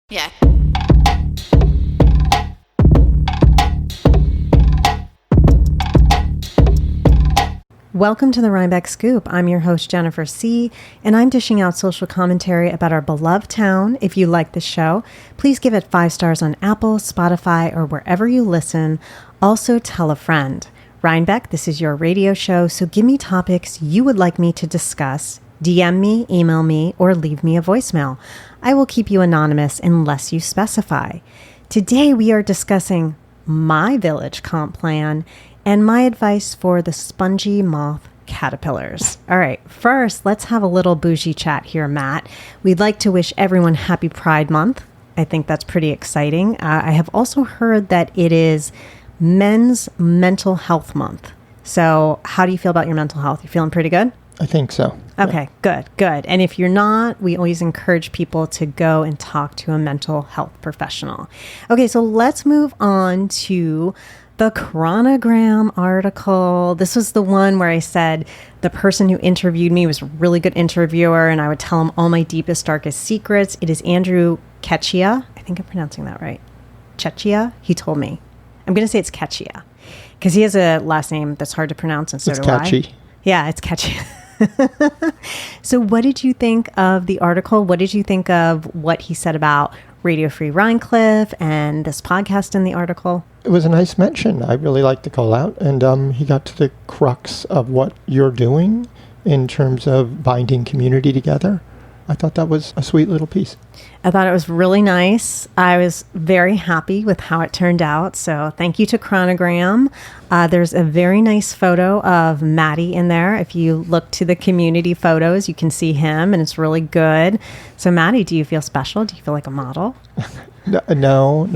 Yeah. Welcome to the Rhinebeck Scoop. I'm your host, Jennifer C., and I'm dishing out social commentary about our beloved town. If you like the show, please give it 5 stars on Apple, Spotify, or wherever you listen. Also, tell a friend. Rhinebeck, this is your radio show, so give me topics you would like me to discuss. DM me, email me, or leave me a voicemail. I will keep you anonymous unless you specify. Today we are discussing my village comp plan and my advice for the spongy moth caterpillars. All right, first, let's have a little bougie chat here, Matt. We'd like to wish everyone happy Pride Month. I think that's pretty exciting. I have also heard that it is Men's Mental Health Month. So how do you feel about your mental health? You feeling pretty good? I think so. Okay, good. And if you're not, we always encourage people to go and talk to a mental health professional. Okay, so let's move on to the Chronogram article. This was the one where I said the person who interviewed me was a really good interviewer and I would tell him all my deepest, darkest secrets. It is Andrew Ketchia. I think I'm pronouncing that right. Chechia, he told me. I'm going to say it's Ketchia because he has a last name that's hard to pronounce and so it's do catchy. I. Yeah, it's catchy. So what did you think of the article? What did you think of what he said about Radio Free Rhinecliff and this podcast in the article? It was a nice mention. I really liked the call out. And he got to the crux of what you're doing in terms of binding community together. I thought that was a sweet little piece. I thought it was really nice. I was very happy with how it turned out. So thank you to Chronogram. There's a very nice photo of Matty in there. If you look to the community photos, you can see him and it's really good. So Matty, do you feel special? Do you feel like a model? No.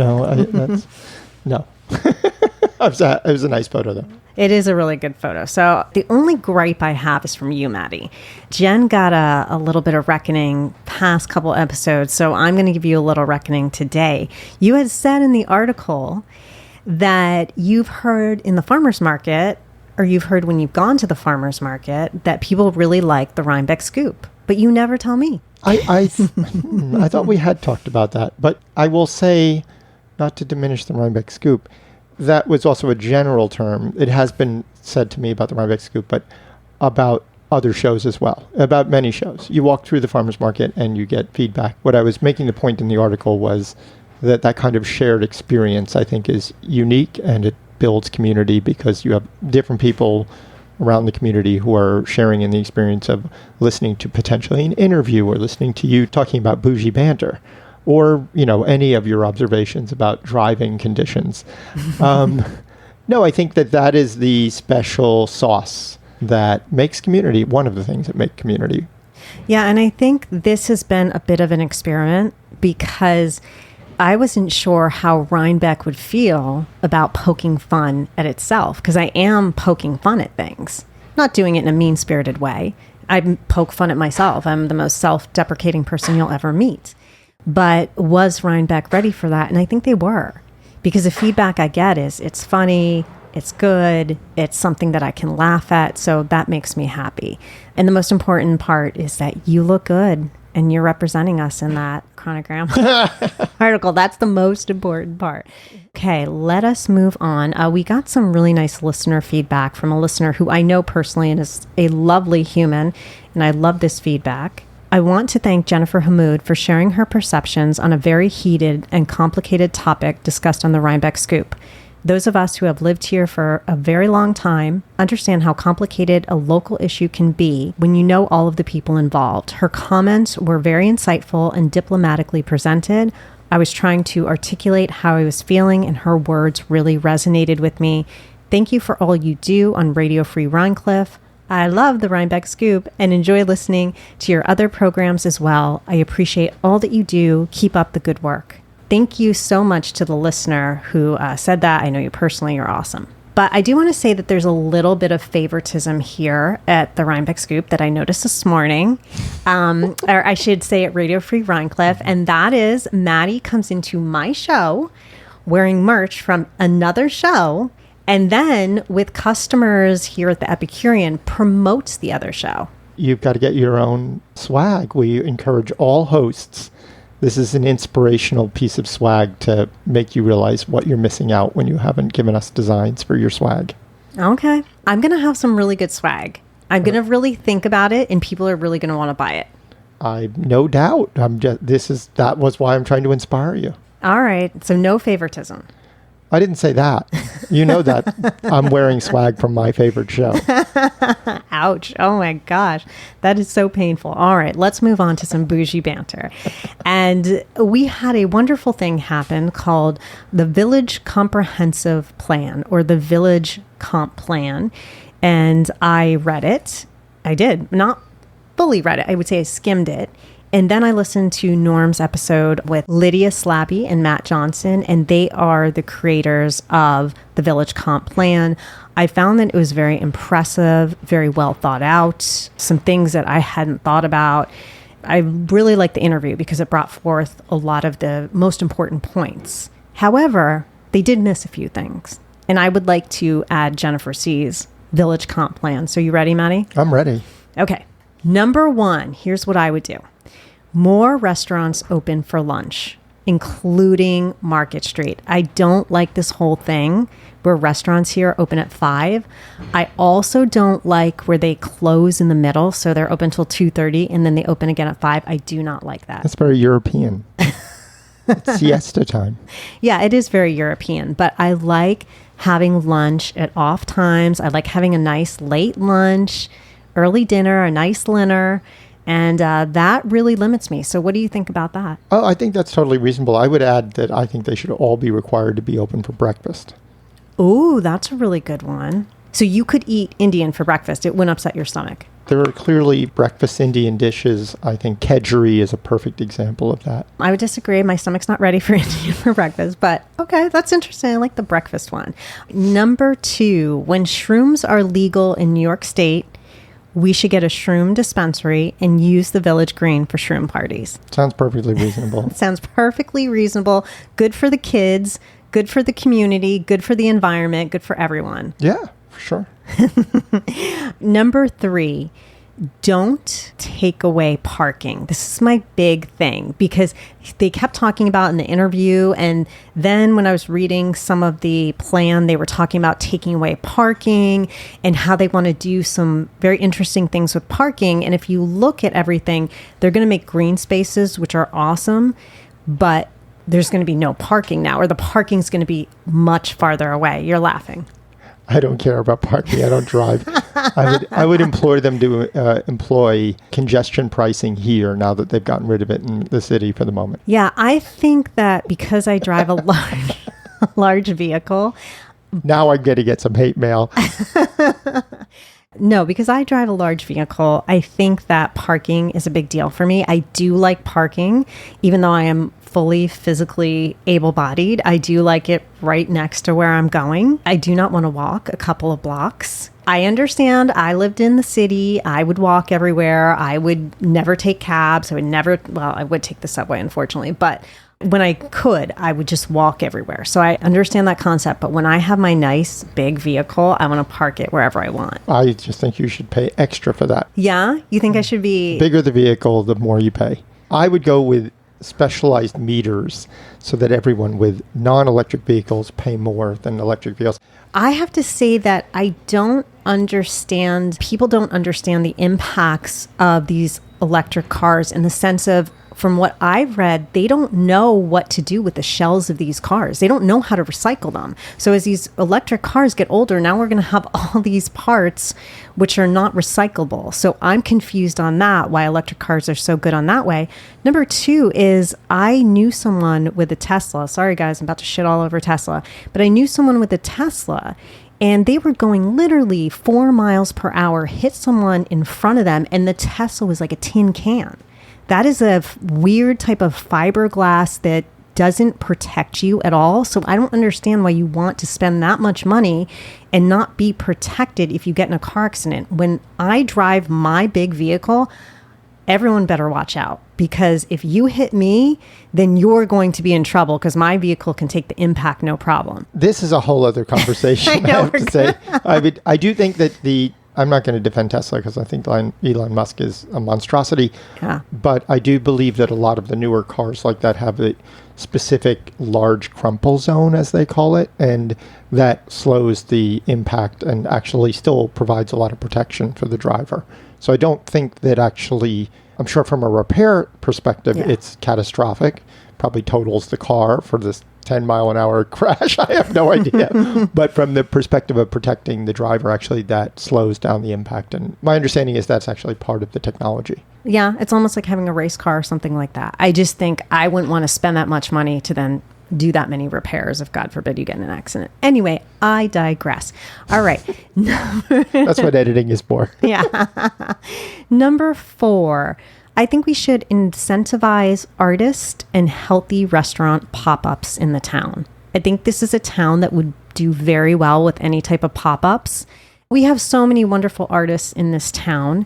It was a nice photo though. It is a really good photo. So the only gripe I have is from you, Matty. Jen got a little bit of reckoning past couple episodes, so I'm going to give you a little reckoning today. You had said in the article that you've heard in the farmer's market, or you've heard when you've gone to the farmer's market, that people really like the Rhinebeck Scoop, but you never tell me. I thought we had talked about that, but I will say, not to diminish the Rhinebeck Scoop, that was also a general term. It has been said to me about the Rhinebeck Scoop, but about other shows as well, about many shows. You walk through the farmer's market and you get feedback. What I was making the point in the article was that that kind of shared experience, I think, is unique and it builds community because you have different people around the community who are sharing in the experience of listening to potentially an interview or listening to you talking about Boujee Banter. Or, any of your observations about driving conditions. No, I think that is the special sauce that makes community, one of the things that make community. Yeah, and I think this has been a bit of an experiment because I wasn't sure how Rhinebeck would feel about poking fun at itself, because I am poking fun at things, not doing it in a mean-spirited way. I poke fun at myself. I'm the most self-deprecating person you'll ever meet. But was Rhinebeck ready for that? And I think they were, because the feedback I get is it's funny, it's good, it's something that I can laugh at. So that makes me happy. And the most important part is that you look good and you're representing us in that Chronogram article. That's the most important part. Okay, let us move on. We got some really nice listener feedback from a listener who I know personally and is a lovely human. And I love this feedback. I want to thank Jennifer Hammoud for sharing her perceptions on a very heated and complicated topic discussed on the Rhinebeck Scoop. Those of us who have lived here for a very long time understand how complicated a local issue can be when you know all of the people involved. Her comments were very insightful and diplomatically presented. I was trying to articulate how I was feeling, and her words really resonated with me. Thank you for all you do on Radio Free Rhinecliff. I love the Rhinebeck Scoop and enjoy listening to your other programs as well. I appreciate all that you do. Keep up the good work. Thank you so much to the listener who said that. I know you personally. You're awesome. But I do want to say that there's a little bit of favoritism here at the Rhinebeck Scoop that I noticed this morning, or I should say at Radio Free Rhinecliff, and that is Matty comes into my show wearing merch from another show, and then with customers here at the Epicurean promotes the other show. You've got to get your own swag. We encourage all hosts This is an inspirational piece of swag to make you realize what you're missing out when you haven't given us designs for your swag. Okay. I'm going to have some really good swag. I'm going to really think about it, and people are really going to want to buy it. No doubt. That was why I'm trying to inspire you. All right. So no favoritism. I didn't say that. You know that I'm wearing swag from my favorite show. Ouch. Oh my gosh. That is so painful. All right. Let's move on to some Boujee Banter. And we had a wonderful thing happen called the Village Comprehensive Plan, or the Village Comp Plan. And I read it. I did. Not fully read it. I would say I skimmed it. And then I listened to Norm's episode with Lydia Slabby and Matt Johnson, and they are the creators of the Village Comp Plan. I found that it was very impressive, very well thought out, some things that I hadn't thought about. I really liked the interview because it brought forth a lot of the most important points. However, they did miss a few things. And I would like to add Jennifer C's Village Comp Plan. So you ready, Matty? I'm ready. Okay. Number 1, here's what I would do. More restaurants open for lunch, including Market Street. I don't like this whole thing where restaurants here open at 5. I also don't like where they close in the middle. So they're open till 2:30 and then they open again at 5. I do not like that. That's very European. It's siesta time. Yeah, it is very European, but I like having lunch at off times. I like having a nice late lunch, early dinner, a nice dinner. And that really limits me. So what do you think about that? Oh, I think that's totally reasonable. I would add that I think they should all be required to be open for breakfast. Ooh, that's a really good one. So you could eat Indian for breakfast. It wouldn't upset your stomach. There are clearly breakfast Indian dishes. I think kedgeree is a perfect example of that. I would disagree. My stomach's not ready for Indian for breakfast. But okay, that's interesting. I like the breakfast one. Number 2, when shrooms are legal in New York State, we should get a shroom dispensary and use the Village Green for shroom parties. Sounds perfectly reasonable. Sounds perfectly reasonable. Good for the kids, good for the community, good for the environment, good for everyone. Yeah, for sure. Number 3, don't take away parking. This is my big thing because they kept talking about in the interview. And then when I was reading some of the plan, they were talking about taking away parking and how they want to do some very interesting things with parking. And if you look at everything, they're going to make green spaces, which are awesome, but there's going to be no parking now, or the parking's going to be much farther away. You're laughing. I don't care about parking. I don't drive. I would implore them to employ congestion pricing here now that they've gotten rid of it in the city for the moment. Yeah, I think that because I drive a large vehicle. Now I'm going to get some hate mail. No, because I drive a large vehicle, I think that parking is a big deal for me. I do like parking, even though I am fully physically able-bodied. I do like it right next to where I'm going. I do not want to walk a couple of blocks. I understand. I lived in the city. I would walk everywhere. I would never take cabs. I would take the subway, unfortunately, but when I could, I would just walk everywhere. So I understand that concept. But when I have my nice big vehicle, I want to park it wherever I want. I just think you should pay extra for that. Yeah? You think I should be... Bigger the vehicle, the more you pay. I would go with specialized meters so that everyone with non-electric vehicles pay more than electric vehicles. I have to say that I don't understand, people don't understand the impacts of these electric cars in the sense of, from what I've read, they don't know what to do with the shells of these cars. They don't know how to recycle them. So as these electric cars get older, now we're going to have all these parts which are not recyclable. So I'm confused on that, why electric cars are so good on that way. Number 2 is I knew someone with a Tesla. Sorry, guys, I'm about to shit all over Tesla. But I knew someone with a Tesla, and they were going literally 4 miles per hour, hit someone in front of them, and the Tesla was like a tin can. That is a weird type of fiberglass that doesn't protect you at all. So I don't understand why you want to spend that much money and not be protected if you get in a car accident. When I drive my big vehicle, everyone better watch out, because if you hit me, then you're going to be in trouble because my vehicle can take the impact no problem. This is a whole other conversation, I have to say. I do think that the I'm not going to defend Tesla because I think Elon Musk is a monstrosity. Yeah. But I do believe that a lot of the newer cars like that have a specific large crumple zone, as they call it, and that slows the impact and actually still provides a lot of protection for the driver. So I don't think that actually, I'm sure from a repair perspective, it's catastrophic. Probably totals the car for this 10-mile-an-hour crash. I have no idea. But from the perspective of protecting the driver, actually that slows down the impact. And my understanding is that's actually part of the technology. Yeah, it's almost like having a race car or something like that. I just think I wouldn't want to spend that much money to then do that many repairs if, God forbid, you get in an accident. Anyway, I digress. All right. That's what editing is for. Yeah. Number 4. I think we should incentivize artist and healthy restaurant pop-ups in the town. I think this is a town that would do very well with any type of pop-ups. We have so many wonderful artists in this town.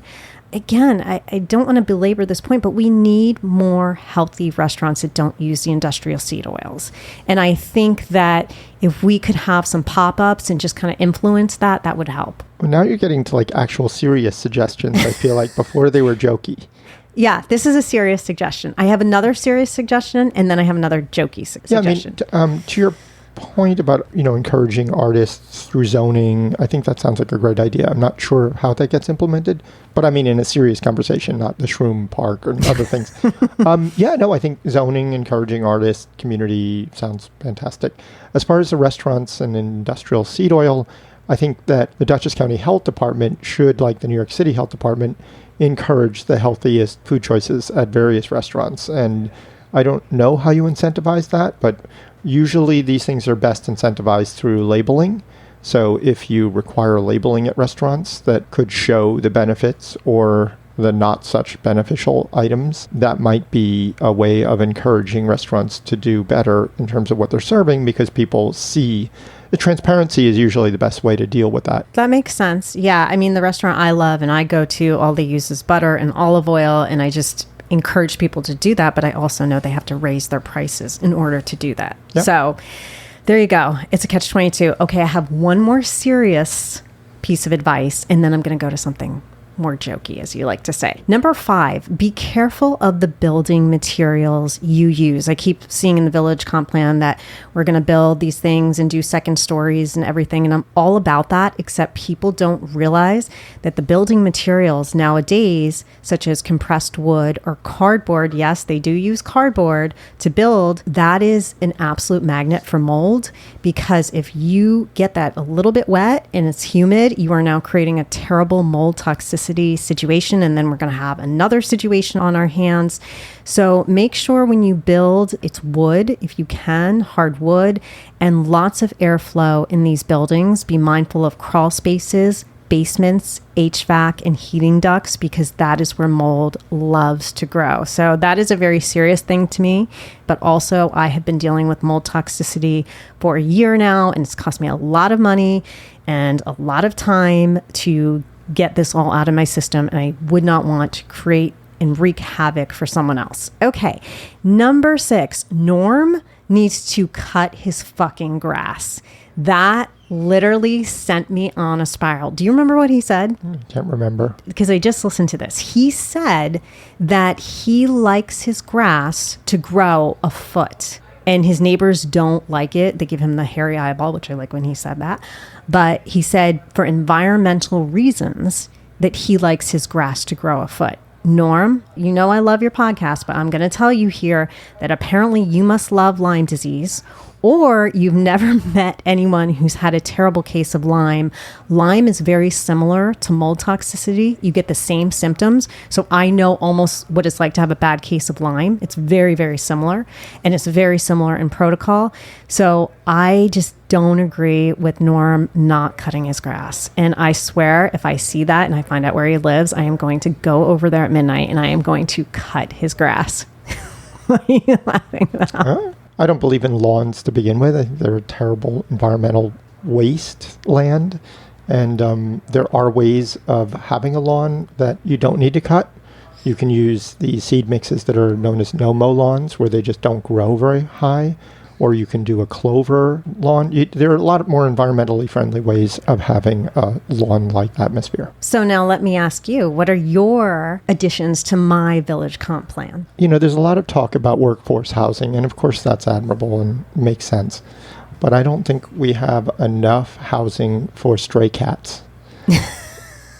Again, I don't want to belabor this point, but we need more healthy restaurants that don't use the industrial seed oils. And I think that if we could have some pop-ups and just kind of influence that, that would help. Well, now you're getting to like actual serious suggestions, I feel like. Before they were jokey. Yeah, this is a serious suggestion. I have another serious suggestion, and then I have another jokey suggestion. Yeah, I mean, to your point about, encouraging artists through zoning, I think that sounds like a great idea. I'm not sure how that gets implemented, but I mean in a serious conversation, not the Shroom Park or other things. I think zoning, encouraging artists, community sounds fantastic. As far as the restaurants and industrial seed oil, I think that the Dutchess County Health Department should, like the New York City Health Department, encourage the healthiest food choices at various restaurants. And I don't know how you incentivize that, but usually these things are best incentivized through labeling. So if you require labeling at restaurants that could show the benefits or the not such beneficial items, that might be a way of encouraging restaurants to do better in terms of what they're serving, because people see the transparency is usually the best way to deal with that. That makes sense. Yeah. I mean, the restaurant I love and I go to, all they use is butter and olive oil, and I just encourage people to do that, but I also know they have to raise their prices in order to do that. Yep. So there you go. It's a catch-22. Okay, I have one more serious piece of advice, and then I'm going to go to something more jokey, as you like to say. Number 5, be careful of the building materials you use. I keep seeing in the village comp plan that we're going to build these things and do second stories and everything. And I'm all about that, except people don't realize that the building materials nowadays, such as compressed wood or cardboard, yes, they do use cardboard to build. That is an absolute magnet for mold, because if you get that a little bit wet and it's humid, you are now creating a terrible mold toxicity situation, and then we're going to have another situation on our hands. So make sure when you build, it's wood, if you can, hardwood, and lots of airflow in these buildings. Be mindful of crawl spaces, basements, HVAC, and heating ducts, because that is where mold loves to grow. So that is a very serious thing to me. But also, I have been dealing with mold toxicity for a year now, and it's cost me a lot of money and a lot of time to get this all out of my system, and I would not want to create and wreak havoc for someone else. Okay, number 6, Norm needs to cut his fucking grass. That literally sent me on a spiral. Do you remember what he said? Can't remember. Because I just listened to this. He said that he likes his grass to grow a foot. And his neighbors don't like it. They give him the hairy eyeball, which I like when he said that. But he said for environmental reasons that he likes his grass to grow a foot. Norm, you know I love your podcast, but I'm going to tell you here that apparently you must love Lyme disease, or you've never met anyone who's had a terrible case of Lyme. Lyme is very similar to mold toxicity. You get the same symptoms. So I know almost what it's like to have a bad case of Lyme. It's very, very similar, and it's very similar in protocol. So I just don't agree with Norm not cutting his grass. And I swear, if I see that and I find out where he lives, I am going to go over there at midnight and I am going to cut his grass. What are you laughing about? I don't believe in lawns to begin with. I think they're a terrible environmental wasteland. And there are ways of having a lawn that you don't need to cut. You can use the seed mixes that are known as no-mow lawns, where they just don't grow very high. or you can do a clover lawn. There are a lot more environmentally friendly ways of having a lawn-like atmosphere. So now let me ask you, what are your additions to my village comp plan? There's a lot of talk about workforce housing, and of course that's admirable and makes sense. But I don't think we have enough housing for stray cats.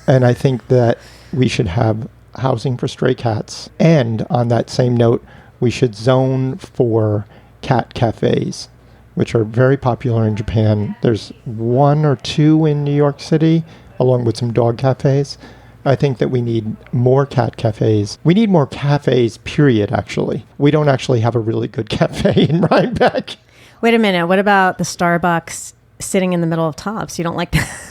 And I think that we should have housing for stray cats. And on that same note, we should zone for cat cafes, which are very popular in Japan. There's 1 or 2 in New York City, along with some dog cafes. I think that we need more cat cafes. We need more cafes, period, actually. We don't actually have a really good cafe in Rhinebeck. Wait a minute. What about the Starbucks sitting in the middle of Tops? You don't like that?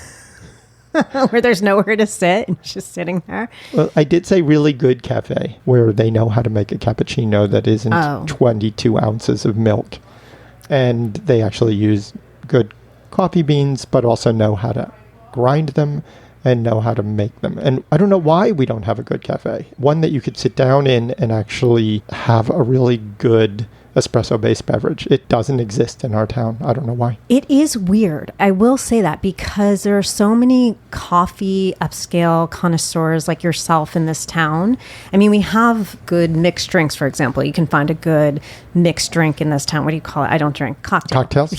Where there's nowhere to sit and just sitting there? Well, I did say really good cafe, where they know how to make a cappuccino that isn't 22 ounces of milk. And they actually use good coffee beans, but also know how to grind them and know how to make them. And I don't know why we don't have a good cafe. One that you could sit down in and actually have a really good espresso-based beverage. It doesn't exist in our town. I don't know why. It is weird. I will say that because there are so many coffee upscale connoisseurs like yourself in this town. I mean, we have good mixed drinks, for example. You can find a good mixed drink in this town. What do you call it? I don't drink. Cocktails?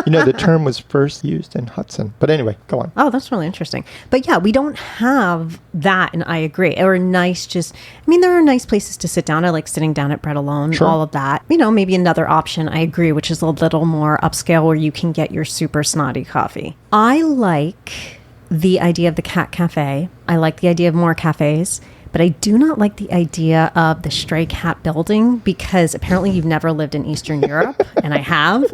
The term was first used in Hudson. But anyway, go on. Oh, that's really interesting. But yeah, we don't have that, and I agree. Or there are nice places to sit down. I like sitting down at Bread Alone, sure. All of that. Maybe another option, I agree, which is a little more upscale where you can get your super snotty coffee. I like the idea of the cat cafe. I like the idea of more cafes. But I do not like the idea of the stray cat building because apparently you've never lived in Eastern Europe, and I have.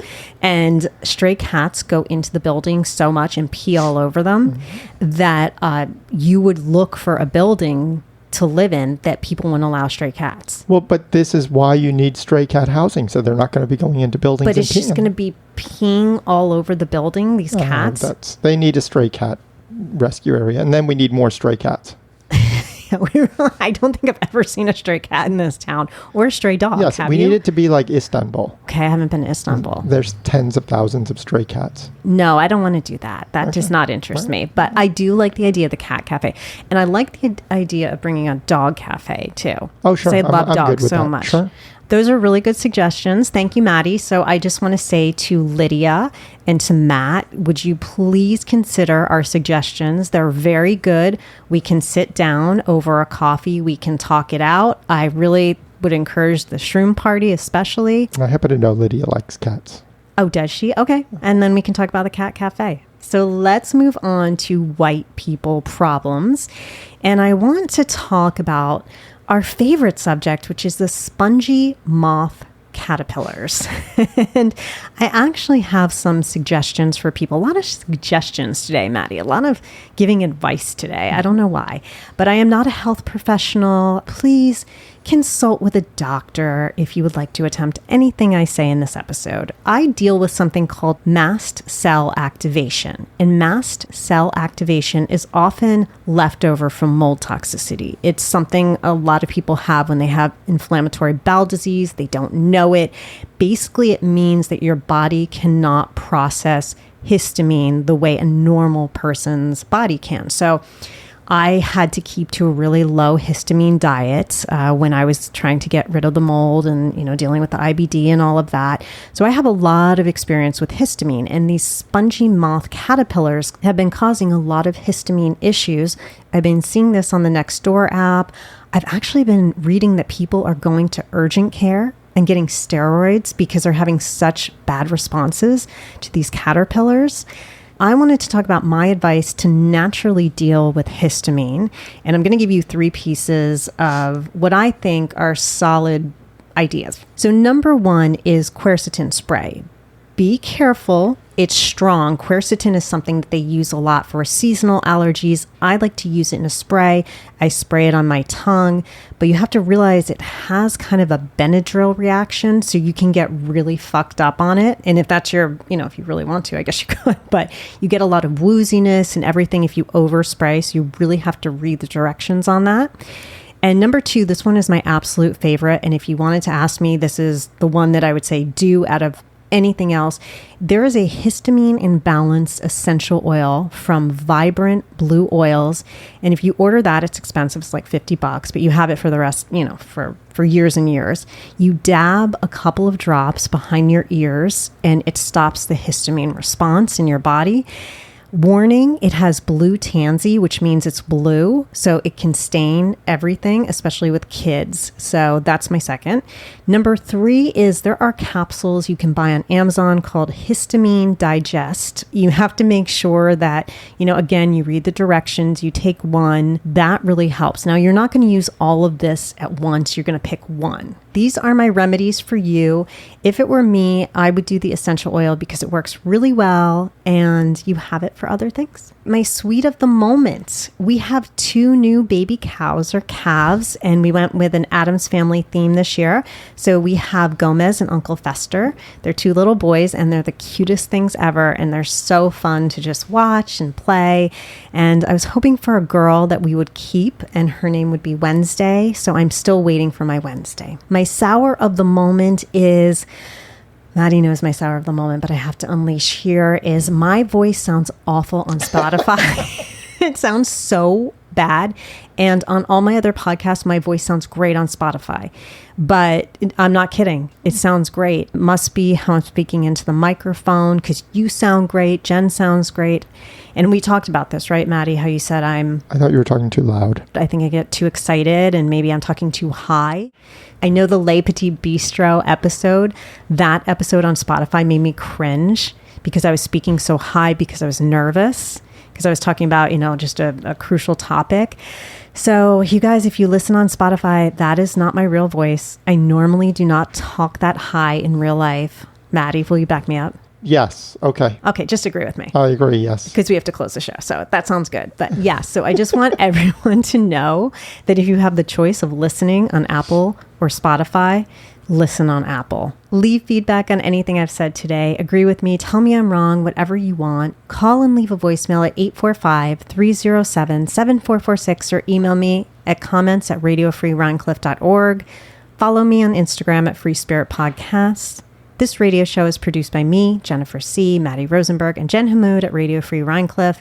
And stray cats go into the building so much and pee all over them that you would look for a building to live in that people wouldn't allow stray cats. Well, but this is why you need stray cat housing, so they're not going to be going into buildings. But it's just going to be peeing all over the building, these cats. They need a stray cat rescue area, and then we need more stray cats. I don't think I've ever seen a stray cat in this town or a stray dog. Yes, we need it to be like Istanbul. Okay, I haven't been to Istanbul. There's tens of thousands of stray cats. No, I don't want to do that. That does not interest me. But I do like the idea of the cat cafe. And I like the idea of bringing a dog cafe too. Oh, sure. I love dogs so that. much. Sure. Those are really good suggestions. Thank you, Matty. So I just want to say to Lydia and to Matt, would you please consider our suggestions? They're very good. We can sit down over a coffee. We can talk it out. I really would encourage the shroom party, especially. I happen to know Lydia likes cats. Oh, does she? Okay. And then we can talk about the cat cafe. So let's move on to white people problems. And I want to talk about our favorite subject, which is the spongy moth caterpillars. And I actually have some suggestions for people. A lot of suggestions today, Matty. A lot of giving advice today. I don't know why, but I am not a health professional. Please consult with a doctor if you would like to attempt anything I say in this episode. I deal with something called mast cell activation. And mast cell activation is often left over from mold toxicity. It's something a lot of people have when they have inflammatory bowel disease. They don't know it. Basically, it means that your body cannot process histamine the way a normal person's body can. So I had to keep to a really low histamine diet when I was trying to get rid of the mold and, dealing with the IBD and all of that. So I have a lot of experience with histamine, and these spongy moth caterpillars have been causing a lot of histamine issues. I've been seeing this on the Nextdoor app. I've actually been reading that people are going to urgent care and getting steroids because they're having such bad responses to these caterpillars. I wanted to talk about my advice to naturally deal with histamine. And I'm going to give you 3 pieces of what I think are solid ideas. So number 1 is quercetin spray. Be careful. It's strong. Quercetin is something that they use a lot for seasonal allergies. I like to use it in a spray. I spray it on my tongue, but you have to realize it has kind of a Benadryl reaction, so you can get really fucked up on it. And if that's your, if you really want to, I guess you could, but you get a lot of wooziness and everything if you overspray, so you really have to read the directions on that. And number 2, this one is my absolute favorite. And if you wanted to ask me, this is the one that I would say do out of anything else. There is a histamine imbalanced essential oil from Vibrant Blue Oils. And if you order that, it's expensive. It's like $50, but you have it for the rest, for years and years. You dab a couple of drops behind your ears and it stops the histamine response in your body. Warning, it has blue tansy, which means it's blue, so it can stain everything, especially with kids. So that's my second. Number 3 is there are capsules you can buy on Amazon called Histamine Digest. You have to make sure that, again, you read the directions, you take one. That really helps. Now, you're not going to use all of this at once. You're going to pick one. These are my remedies for you. If it were me, I would do the essential oil because it works really well and you have it for other things. My sweet of the moment. We have 2 new baby cows or calves, and we went with an Addams Family theme this year. So we have Gomez and Uncle Fester. They're 2 little boys and they're the cutest things ever. And they're so fun to just watch and play. And I was hoping for a girl that we would keep and her name would be Wednesday. So I'm still waiting for my Wednesday. My sour of the moment is, Matty knows my sour of the moment, but I have to unleash here, is my voice sounds awful on Spotify. It sounds so bad. And on all my other podcasts, my voice sounds great on Spotify. But I'm not kidding. It sounds great. Must be how I'm speaking into the microphone because you sound great. Jen sounds great. And we talked about this, right, Matty? How you said I thought you were talking too loud. I think I get too excited and maybe I'm talking too high. I know the Le Petit Bistro episode, that episode on Spotify made me cringe because I was speaking so high because I was nervous. Because I was talking about, just a crucial topic. So you guys, if you listen on Spotify, that is not my real voice. I normally do not talk that high in real life. Matty, will you back me up? Yes. Okay. Okay, just agree with me. I agree, yes. Because we have to close the show. So that sounds good. But yes, so I just want everyone to know that if you have the choice of listening on Apple or Spotify, listen on Apple. Leave feedback on anything I've said today. Agree with me. Tell me I'm wrong, whatever you want. Call and leave a voicemail at 845-307-7446 or email me at comments@radiofreerhinecliff.org. Follow me on Instagram at Free Spirit Podcasts. This radio show is produced by me, Jennifer C., Matty Rosenberg, and Jen Hammoud at Radio Free Rhinecliff.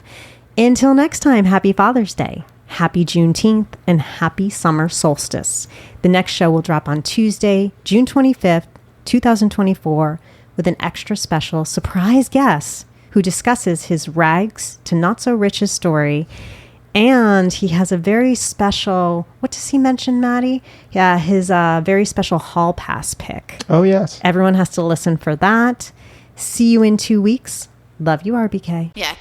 Until next time, happy Father's Day. Happy Juneteenth and happy summer solstice. The next show will drop on Tuesday, June 25th, 2024, with an extra special surprise guest who discusses his rags to not so riches story. And he has a very special, what does he mention, Matty? Yeah, his very special hall pass pick. Oh, yes. Everyone has to listen for that. See you in 2 weeks. Love you, RBK. Yeah.